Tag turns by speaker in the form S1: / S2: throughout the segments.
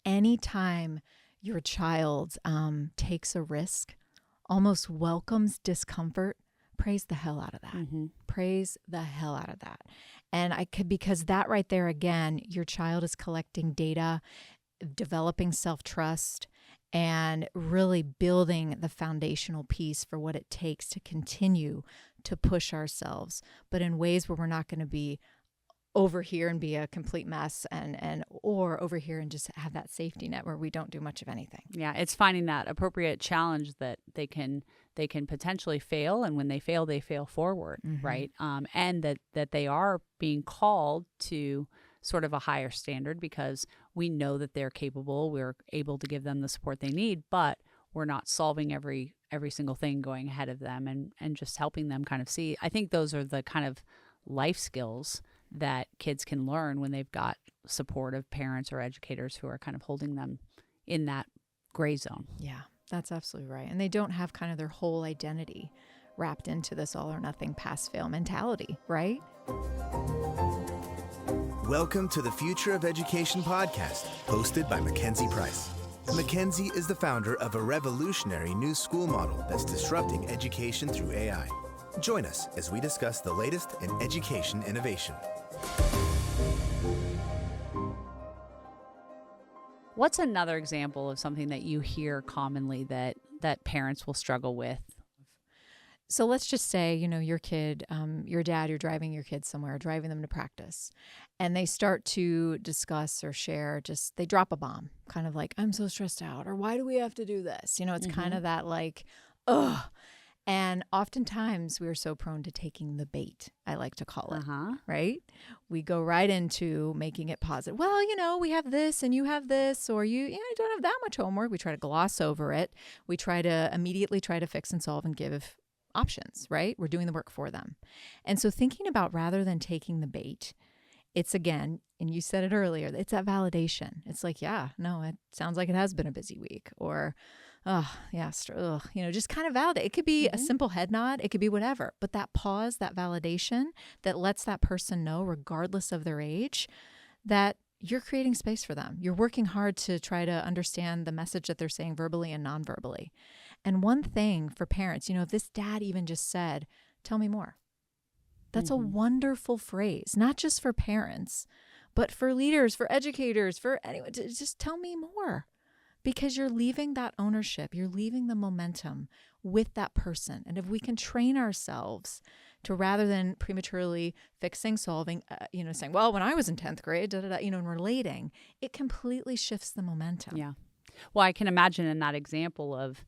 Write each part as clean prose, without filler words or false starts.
S1: anytime your child takes a risk, almost welcomes discomfort, praise the hell out of that.
S2: Mm-hmm.
S1: Praise the hell out of that. And because that right there, again, your child is collecting data, developing self-trust, and really building the foundational piece for what it takes to continue to push ourselves, but in ways where we're not going to be over here and be a complete mess or over here and just have that safety net where we don't do much of anything.
S2: Yeah, it's finding that appropriate challenge that they can potentially fail, and when they fail forward,
S1: Mm-hmm.
S2: right? And that they are being called to sort of a higher standard because we know that they're capable. We're able to give them the support they need, but we're not solving every single thing going ahead of them and just helping them kind of see. I think those are the kind of life skills that kids can learn when they've got supportive parents or educators who are kind of holding them in that gray zone.
S1: Yeah, that's absolutely right. And they don't have kind of their whole identity wrapped into this all or nothing pass fail mentality, right?
S3: Welcome to the Future of Education podcast, hosted by Mackenzie Price. Mackenzie is the founder of a revolutionary new school model that's disrupting education through AI. Join us as we discuss the latest in education innovation.
S2: What's another example of something that you hear commonly that parents will struggle with?
S1: So let's just say, your kid, your dad, you're driving your kids somewhere, driving them to practice, and they start to discuss or share, they drop a bomb, kind of like, I'm so stressed out, or why do we have to do this? It's
S2: Mm-hmm.
S1: kind of that like, ugh. And oftentimes we are so prone to taking the bait, I like to call it, right? We go right into making it positive. Well, we have this and you have this, or you don't have that much homework. We try to gloss over it. We try to immediately try to fix and solve and give options, right? We're doing the work for them. And so thinking about rather than taking the bait, it's again, and you said it earlier, it's that validation. It's like, yeah, no, it sounds like it has been a busy week, or just kind of validate. It could be a simple head nod. It could be whatever. But that pause, that validation that lets that person know, regardless of their age, that you're creating space for them. You're working hard to try to understand the message that they're saying verbally and non-verbally. And one thing for parents, if this dad even just said, tell me more. That's a wonderful phrase, not just for parents, but for leaders, for educators, for anyone. Just tell me more. Because you're leaving that ownership, you're leaving the momentum with that person. And if we can train ourselves to, rather than prematurely fixing, solving, saying, well, when I was in 10th grade, and relating, it completely shifts the momentum.
S2: Yeah. Well, I can imagine in that example of,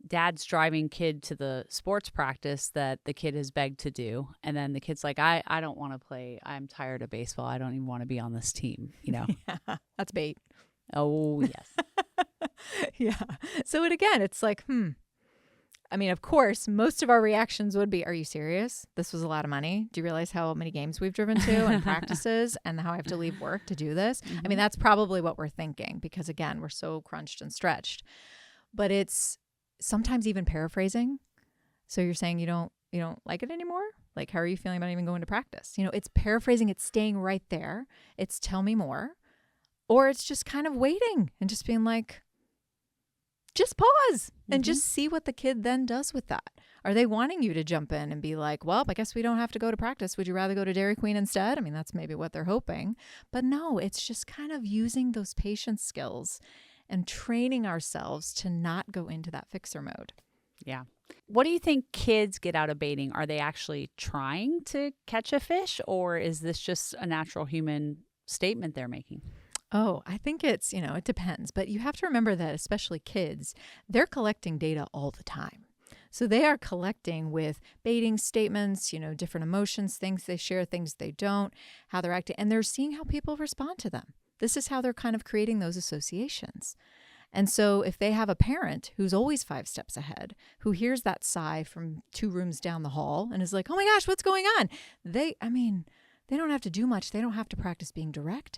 S2: dad's driving kid to the sports practice that the kid has begged to do. And then the kid's like, I don't want to play. I'm tired of baseball. I don't even want to be on this team,
S1: Yeah, that's bait.
S2: Oh, yes.
S1: Yeah. So it's like, I mean, of course, most of our reactions would be, are you serious? This was a lot of money. Do you realize how many games we've driven to and practices and how I have to leave work to do this? I mean, that's probably what we're thinking because, again, we're so crunched and stretched. But it's sometimes even paraphrasing. So you're saying you don't like it anymore? Like, how are you feeling about even going to practice? It's paraphrasing. It's staying right there. It's tell me more. Or it's just kind of waiting and just being like, just pause and just see what the kid then does with that. Are they wanting you to jump in and be like, well, I guess we don't have to go to practice. Would you rather go to Dairy Queen instead? I mean, that's maybe what they're hoping. But no, it's just kind of using those patience skills and training ourselves to not go into that fixer mode.
S2: Yeah. What do you think kids get out of baiting? Are they actually trying to catch a fish, or is this just a natural human statement they're making?
S1: Oh, I think it's, it depends. But you have to remember that especially kids, they're collecting data all the time. So they are collecting with baiting statements, different emotions, things they share, things they don't, how they're acting, and they're seeing how people respond to them. This is how they're kind of creating those associations. And so if they have a parent who's always 5 steps ahead, who hears that sigh from 2 rooms down the hall and is like, oh my gosh, what's going on? They don't have to do much. They don't have to practice being direct.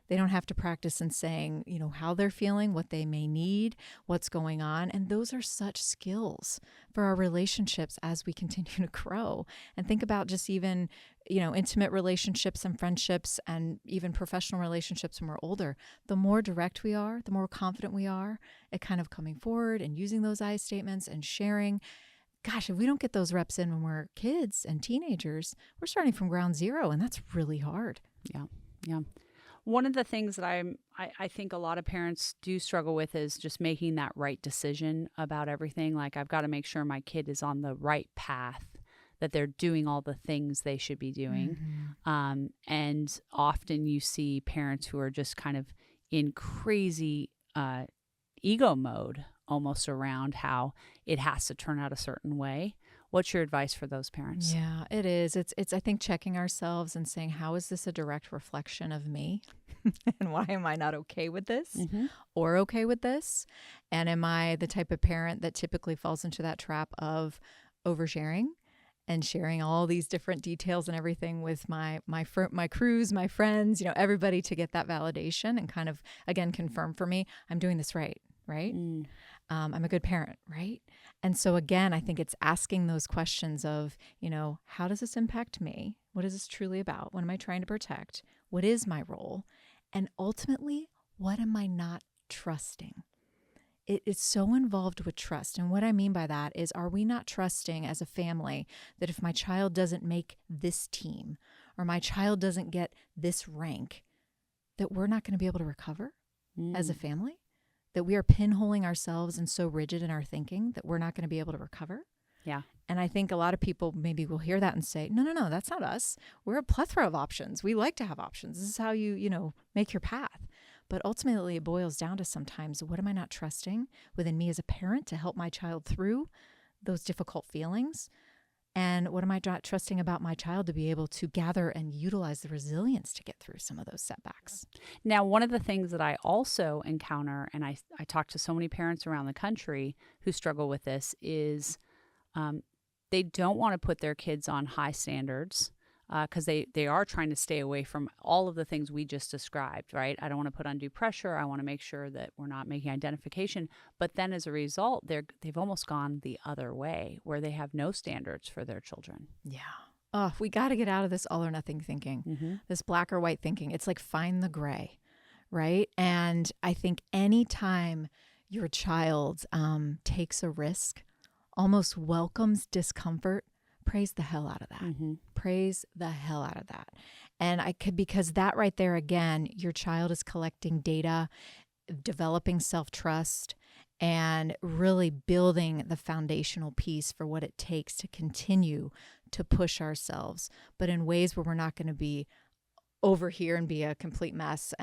S1: They don't have to practice in saying, how they're feeling, what they may need, what's going on. And those are such skills for our relationships as we continue to grow. And think about just even, intimate relationships and friendships and even professional relationships when we're older. The more direct we are, the more confident we are at kind of coming forward and using those I statements and sharing. Gosh, if we don't get those reps in when we're kids and teenagers, we're starting from ground zero, and that's really hard.
S2: Yeah. One of the things that I think a lot of parents do struggle with is just making that right decision about everything. Like, I've got to make sure my kid is on the right path, that they're doing all the things they should be doing.
S1: Mm-hmm.
S2: And often you see parents who are just kind of in crazy ego mode, almost around how it has to turn out a certain way. What's your advice for those parents?
S1: Yeah, it is. It's I think checking ourselves and saying, how is this a direct reflection of me? And why am I not okay with this or okay with this? And am I the type of parent that typically falls into that trap of oversharing and sharing all these different details and everything with my crews, my friends, everybody, to get that validation and kind of, again, confirm for me, I'm doing this right? I'm a good parent, right? And so again, I think it's asking those questions of, how does this impact me? What is this truly about? What am I trying to protect? What is my role? And ultimately, what am I not trusting? It is so involved with trust. And what I mean by that is, are we not trusting as a family that if my child doesn't make this team or my child doesn't get this rank, that we're not going to be able to recover as a family? That we are pinholing ourselves and so rigid in our thinking that we're not going to be able to recover?
S2: Yeah.
S1: And I think a lot of people maybe will hear that and say, no, that's not us. We're a plethora of options. We like to have options. This is how you make your path. But ultimately, it boils down to sometimes, what am I not trusting within me as a parent to help my child through those difficult feelings? And what am I not trusting about my child to be able to gather and utilize the resilience to get through some of those setbacks?
S2: Now, one of the things that I also encounter, and I talk to so many parents around the country who struggle with this, is they don't want to put their kids on high standards because they are trying to stay away from all of the things we just described, right? I don't want to put undue pressure. I want to make sure that we're not making identification. But then as a result, they've almost gone the other way, where they have no standards for their children.
S1: Yeah. Oh, we got to get out of this all or nothing thinking, this black or white thinking. It's like, find the gray, right? And I think anytime your child takes a risk, almost welcomes discomfort, praise the hell out of that. Praise the hell out of that. And because that right there, again, your child is collecting data, developing self-trust, and really building the foundational piece for what it takes to continue to push ourselves, but in ways where we're not going to be over here and be a complete mess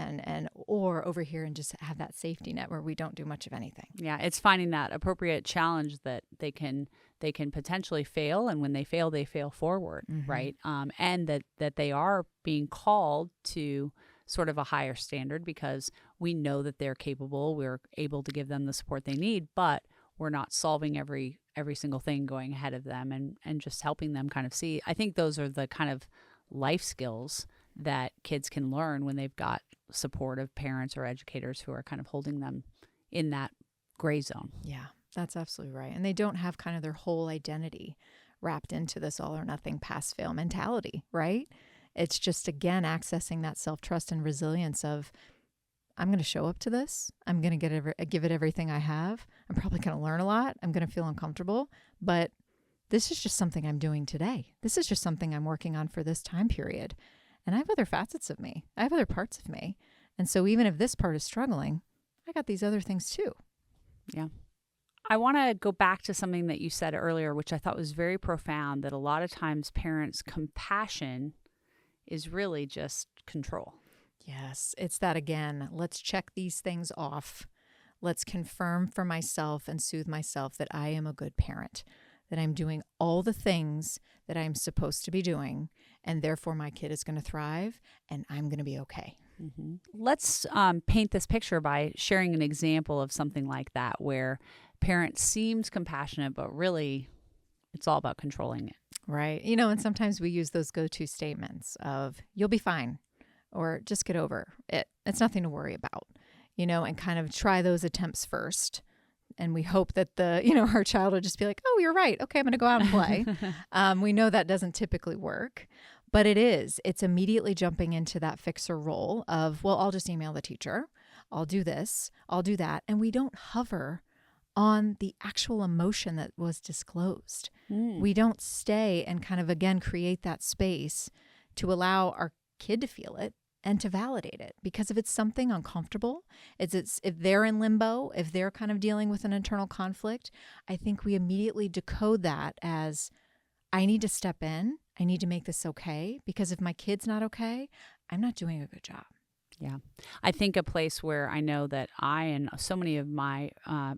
S1: or over here and just have that safety net where we don't do much of anything.
S2: Yeah, it's finding that appropriate challenge that they can potentially fail, and when they fail forward, right? And that they are being called to sort of a higher standard because we know that they're capable. We're able to give them the support they need, but we're not solving every single thing going ahead of them and just helping them kind of see. I think those are the kind of life skills that kids can learn when they've got supportive parents or educators who are kind of holding them in that gray zone.
S1: Yeah, that's absolutely right. And they don't have kind of their whole identity wrapped into this all or nothing pass fail mentality, right? It's just, again, accessing that self-trust and resilience of, I'm going to show up to this. I'm going to give it everything I have. I'm probably going to learn a lot. I'm going to feel uncomfortable, but this is just something I'm doing today. This is just something I'm working on for this time period. And I have other facets of me. I have other parts of me. And so even if this part is struggling, I got these other things too.
S2: Yeah. I want to go back to something that you said earlier, which I thought was very profound, that a lot of times parents' compassion is really just control.
S1: Yes, it's that again. Let's check these things off. Let's confirm for myself and soothe myself that I am a good parent, that I'm doing all the things that I'm supposed to be doing, and therefore my kid is going to thrive and I'm going to be okay.
S2: Let's paint this picture by sharing an example of something like that, where parent seems compassionate, but really it's all about controlling it.
S1: Right. And sometimes we use those go-to statements of, you'll be fine, or just get over it. It's nothing to worry about, and kind of try those attempts first. And we hope that our child will just be like, oh, you're right. Okay, I'm going to go out and play. We know that doesn't typically work, but it's immediately jumping into that fixer role of, well, I'll just email the teacher. I'll do this. I'll do that. And we don't hover on the actual emotion that was disclosed. We don't stay and kind of, again, create that space to allow our kid to feel it and to validate it. Because if it's something uncomfortable, if they're in limbo, if they're kind of dealing with an internal conflict, I think we immediately decode that as, I need to step in. I need to make this okay. Because if my kid's not okay, I'm not doing a good job.
S2: Yeah. I think a place where I know that I and so many of my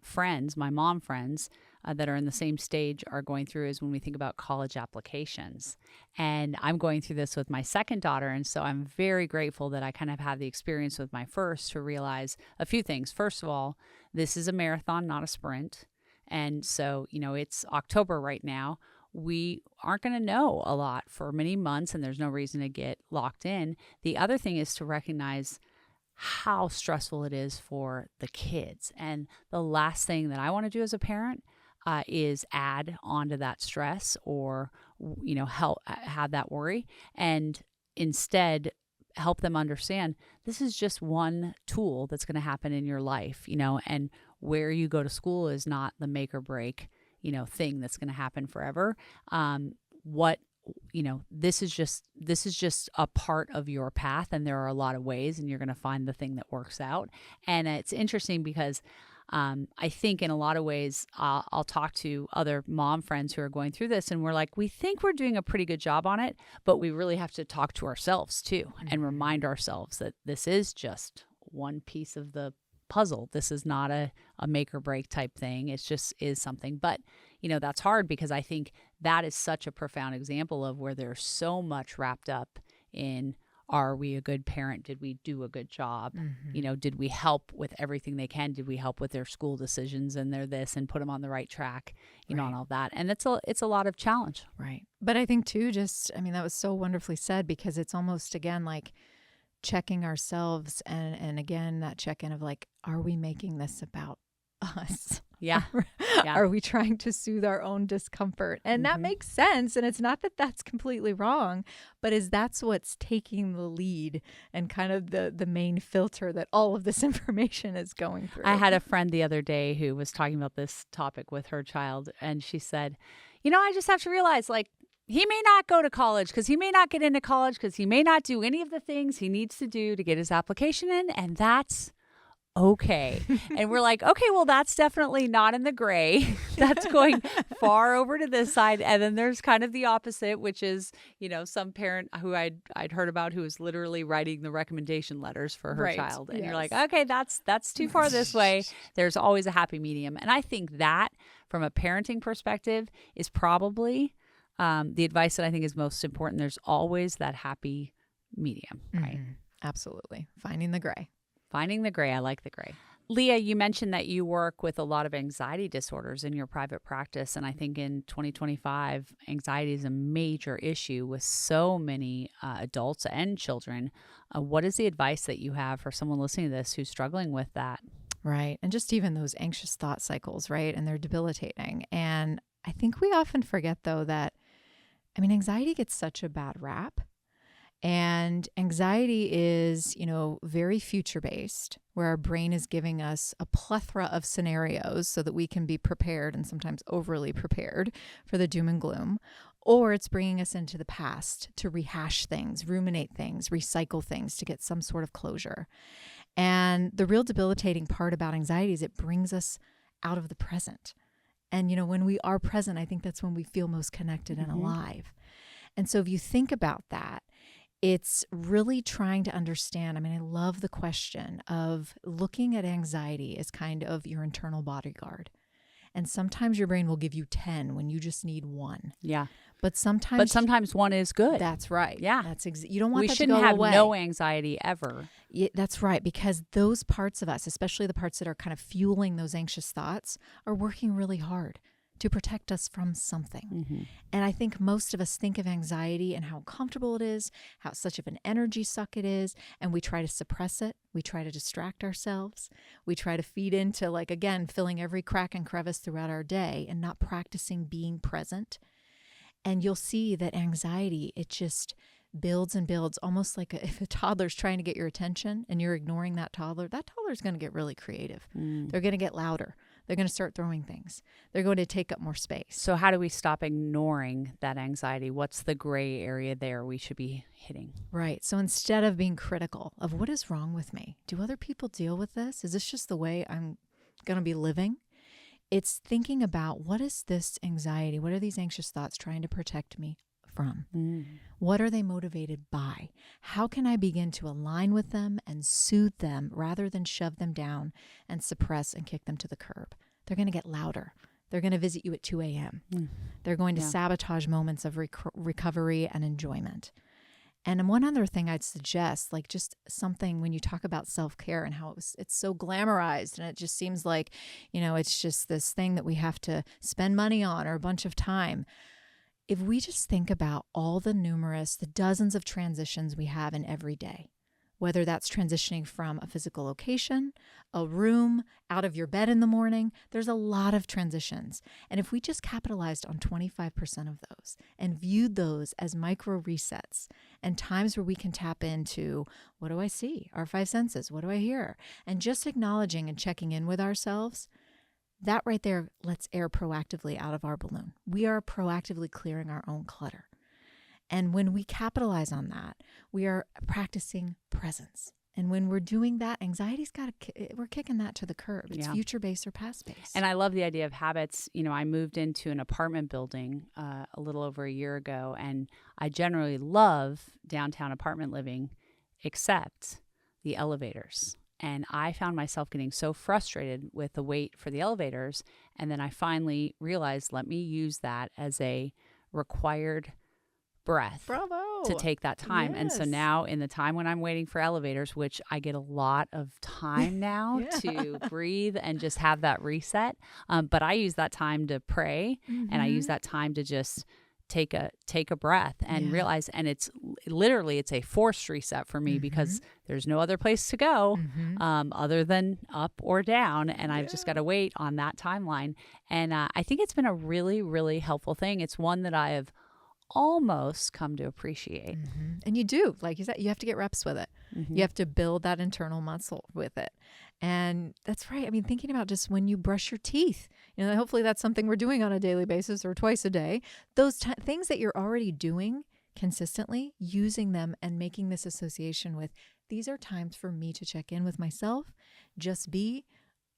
S2: friends, my mom friends that are in the same stage are going through is when we think about college applications. And I'm going through this with my second daughter. And so I'm very grateful that I kind of had the experience with my first to realize a few things. First of all, this is a marathon, not a sprint. And so, it's October right now. We aren't going to know a lot for many months, and there's no reason to get locked in. The other thing is to recognize how stressful it is for the kids. And the last thing that I want to do as a parent is add onto that stress or, help have that worry, and instead help them understand this is just one tool that's going to happen in your life, and where you go to school is not the make or break thing that's going to happen forever. This is just a part of your path, and there are a lot of ways, and you're going to find the thing that works out. And it's interesting because I think in a lot of ways, I'll talk to other mom friends who are going through this, and we're like, we think we're doing a pretty good job on it, but we really have to talk to ourselves too, and remind ourselves that this is just one piece of the puzzle. This is not a make or break type thing. It just is something. But, that's hard because I think that is such a profound example of where there's so much wrapped up in, are we a good parent? Did we do a good job? Did we help with everything they can? Did we help with their school decisions and their this and put them on the right track, and all that. And it's a lot of challenge.
S1: Right. But I think too, that was so wonderfully said, because it's almost, again, like checking ourselves and again, that check-in of like, are we making this about us?
S2: Yeah.
S1: Are we trying to soothe our own discomfort? And that makes sense. And it's not that that's completely wrong, but that's what's taking the lead and kind of the main filter that all of this information is going through.
S2: I had a friend the other day who was talking about this topic with her child, and she said, I just have to realize, like, he may not go to college because he may not get into college because he may not do any of the things he needs to do to get his application in, and that's okay. And we're like, okay, well, that's definitely not in the gray. That's going far over to this side. And then there's kind of the opposite, which is, some parent who I'd heard about who was literally writing the recommendation letters for her child. And you're like, okay, that's too far this way. There's always a happy medium. And I think that from a parenting perspective is probably the advice that I think is most important. There's always that happy medium, right?
S1: Absolutely. Finding the gray.
S2: Finding the gray. I like the gray. Leah, you mentioned that you work with a lot of anxiety disorders in your private practice. And I think in 2025, anxiety is a major issue with so many adults and children. What is the advice that you have for someone listening to this who's struggling with that?
S1: Right. And just even those anxious thought cycles, right? And they're debilitating. And I think we often forget, though, that, anxiety gets such a bad rap. And anxiety is, very future-based, where our brain is giving us a plethora of scenarios so that we can be prepared, and sometimes overly prepared, for the doom and gloom. Or it's bringing us into the past to rehash things, ruminate things, recycle things to get some sort of closure. And the real debilitating part about anxiety is it brings us out of the present. And, when we are present, I think that's when we feel most connected and alive. And so if you think about that, it's really trying to understand. I love the question of looking at anxiety as kind of your internal bodyguard. And sometimes your brain will give you 10 when you just need 1.
S2: Yeah.
S1: But sometimes
S2: 1 is good.
S1: That's right.
S2: Yeah.
S1: You don't want that to go away.
S2: We shouldn't have no anxiety ever.
S1: Yeah, that's right. Because those parts of us, especially the parts that are kind of fueling those anxious thoughts, are working really hard to protect us from something. And I think most of us think of anxiety and how uncomfortable it is, how such of an energy suck it is, and we try to suppress it. We try to distract ourselves. We try to feed into, like, again, filling every crack and crevice throughout our day and not practicing being present. And you'll see that anxiety, it just builds and builds, almost like if a toddler's trying to get your attention and you're ignoring that toddler's going to get really creative. They're going to get louder. They're going to start throwing things. They're going to take up more space.
S2: So how do we stop ignoring that anxiety? What's the gray area there we should be hitting?
S1: Right. So instead of being critical of what is wrong with me, do other people deal with this? Is this just the way I'm going to be living? It's thinking about, what is this anxiety? What are these anxious thoughts trying to protect me from? What are they motivated by? How can I begin to align with them and soothe them rather than shove them down and suppress and kick them to the curb? They're going to get louder. They're going to visit you at 2 a.m. They're going to sabotage moments of recovery and enjoyment. And one other thing I'd suggest, like just something when you talk about self-care and how it's so glamorized and it just seems like, it's just this thing that we have to spend money on or a bunch of time. If we just think about all the dozens of transitions we have in every day, whether that's transitioning from a physical location, a room, out of your bed in the morning, there's a lot of transitions. And if we just capitalized on 25% of those and viewed those as micro resets and times where we can tap into, what do I see? Our 5 senses, what do I hear? And just acknowledging and checking in with ourselves, that right there lets air proactively out of our balloon. We are proactively clearing our own clutter. And when we capitalize on that, we are practicing presence. And when we're doing that, we're kicking that to the curb. It's future-based or past-based.
S2: And I love the idea of habits. I moved into an apartment building a little over a year ago, and I generally love downtown apartment living, except the elevators. And I found myself getting so frustrated with the wait for the elevators. And then I finally realized, let me use that as a required breath.
S1: Bravo.
S2: To take that time.
S1: Yes.
S2: And so now in the time when I'm waiting for elevators, which I get a lot of time now to breathe and just have that reset. But I use that time to pray and I use that time to just take a breath and realize, and it's a forced reset for me because there's no other place to go other than up or down, and I've just got to wait on that timeline. And I think it's been a really, really helpful thing. It's one that I have almost come to appreciate.
S1: And you do, like you said, you have to get reps with it. You have to build that internal muscle with it. And that's right. I mean, thinking about just when you brush your teeth, hopefully that's something we're doing on a daily basis or twice a day. Those things that you're already doing consistently, using them and making this association with, these are times for me to check in with myself, just be,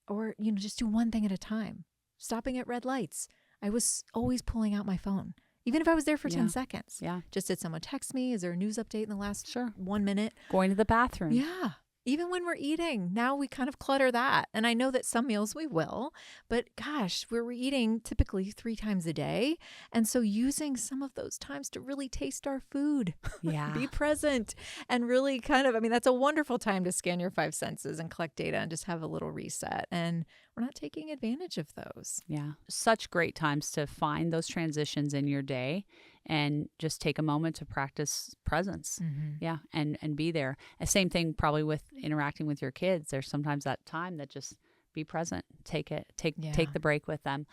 S1: or, just do one thing at a time. Stopping at red lights. I was always pulling out my phone. Even if I was there for 10 seconds.
S2: Yeah.
S1: Just did someone text me? Is there a news update in the last 1 minute?
S2: Going to the bathroom.
S1: Yeah. Even when we're eating, now we kind of clutter that. And I know that some meals we will, but gosh, we're eating typically 3 times a day. And so using some of those times to really taste our food, be present and really that's a wonderful time to scan your 5 senses and collect data and just have a little reset. And we're not taking advantage of those.
S2: Yeah. Such great times to find those transitions in your day and just take a moment to practice presence. Yeah. And be there. And same thing probably with interacting with your kids. There's sometimes that time that just be present, take the break with them.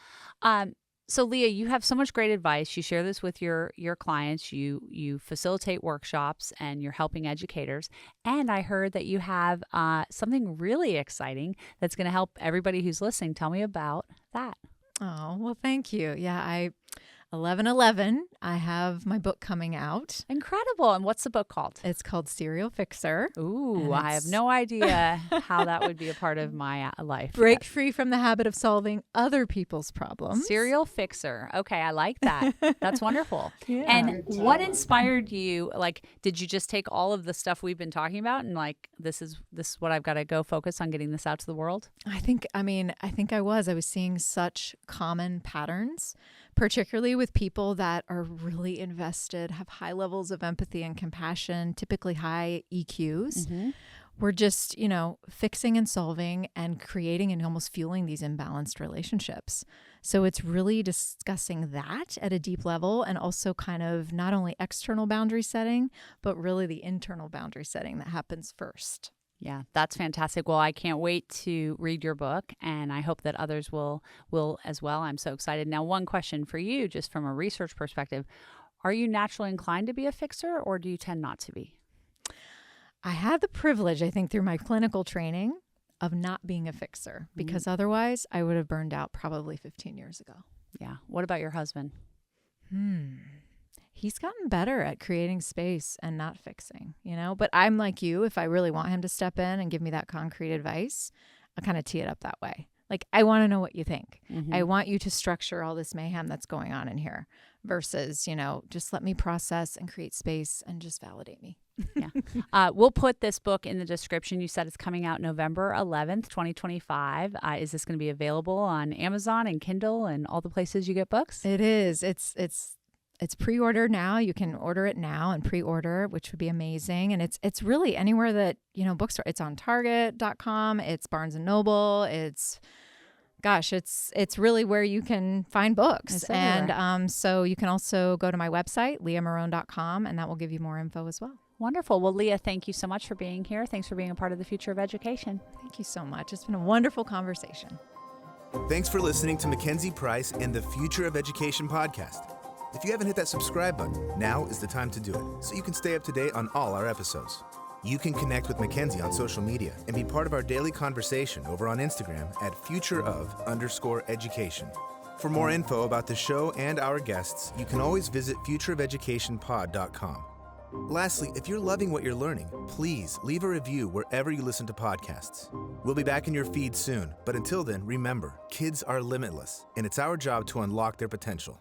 S2: So Leah, you have so much great advice. You share this with your clients. You facilitate workshops and you're helping educators. And I heard that you have something really exciting that's going to help everybody who's listening. Tell me about that.
S1: Oh, well, thank you. Yeah, 11/11, I have my book coming out.
S2: Incredible. And what's the book called?
S1: It's called Serial Fixer.
S2: Ooh, I have no idea how that would be a part of my life.
S1: Break free from the habit of solving other people's problems.
S2: Serial Fixer. Okay, I like that. That's wonderful.
S1: Yeah.
S2: And what inspired you? Like, did you just take all of the stuff we've been talking about and like, this is what I've got to go focus on getting this out to the world?
S1: I think I was seeing such common patterns, particularly with people that are really invested, have high levels of empathy and compassion, typically high EQs, we're just, fixing and solving and creating and almost fueling these imbalanced relationships. So it's really discussing that at a deep level, and also kind of not only external boundary setting, but really the internal boundary setting that happens first.
S2: Yeah, that's fantastic. Well, I can't wait to read your book, and I hope that others will as well. I'm so excited. Now, one question for you, just from a research perspective. Are you naturally inclined to be a fixer, or do you tend not to be?
S1: I had the privilege, I think, through my clinical training of not being a fixer, because otherwise I would have burned out probably 15 years ago.
S2: Yeah. What about your husband?
S1: He's gotten better at creating space and not fixing, but I'm like you. If I really want him to step in and give me that concrete advice, I'll kind of tee it up that way. Like, I want to know what you think. I want you to structure all this mayhem that's going on in here versus, just let me process and create space and just validate me.
S2: Yeah. We'll put this book in the description. You said it's coming out November 11th, 2025. Is this going to be available on Amazon and Kindle and all the places you get books?
S1: It is. It's pre-order now. You can order it now and pre-order, which would be amazing. And it's really anywhere that, books are. It's on Target.com. It's Barnes & Noble. It's really where you can find books. And so you can also go to my website, leahmarone.com, and that will give you more info as well.
S2: Wonderful. Well, Leah, thank you so much for being here. Thanks for being a part of the future of education.
S1: Thank you so much. It's been a wonderful conversation.
S3: Thanks for listening to Mackenzie Price and the Future of Education podcast. If you haven't hit that subscribe button, now is the time to do it, so you can stay up to date on all our episodes. You can connect with Mackenzie on social media and be part of our daily conversation over on Instagram at futureof_education. For more info about the show and our guests, you can always visit futureofeducationpod.com. Lastly, if you're loving what you're learning, please leave a review wherever you listen to podcasts. We'll be back in your feed soon, but until then, remember, kids are limitless, and it's our job to unlock their potential.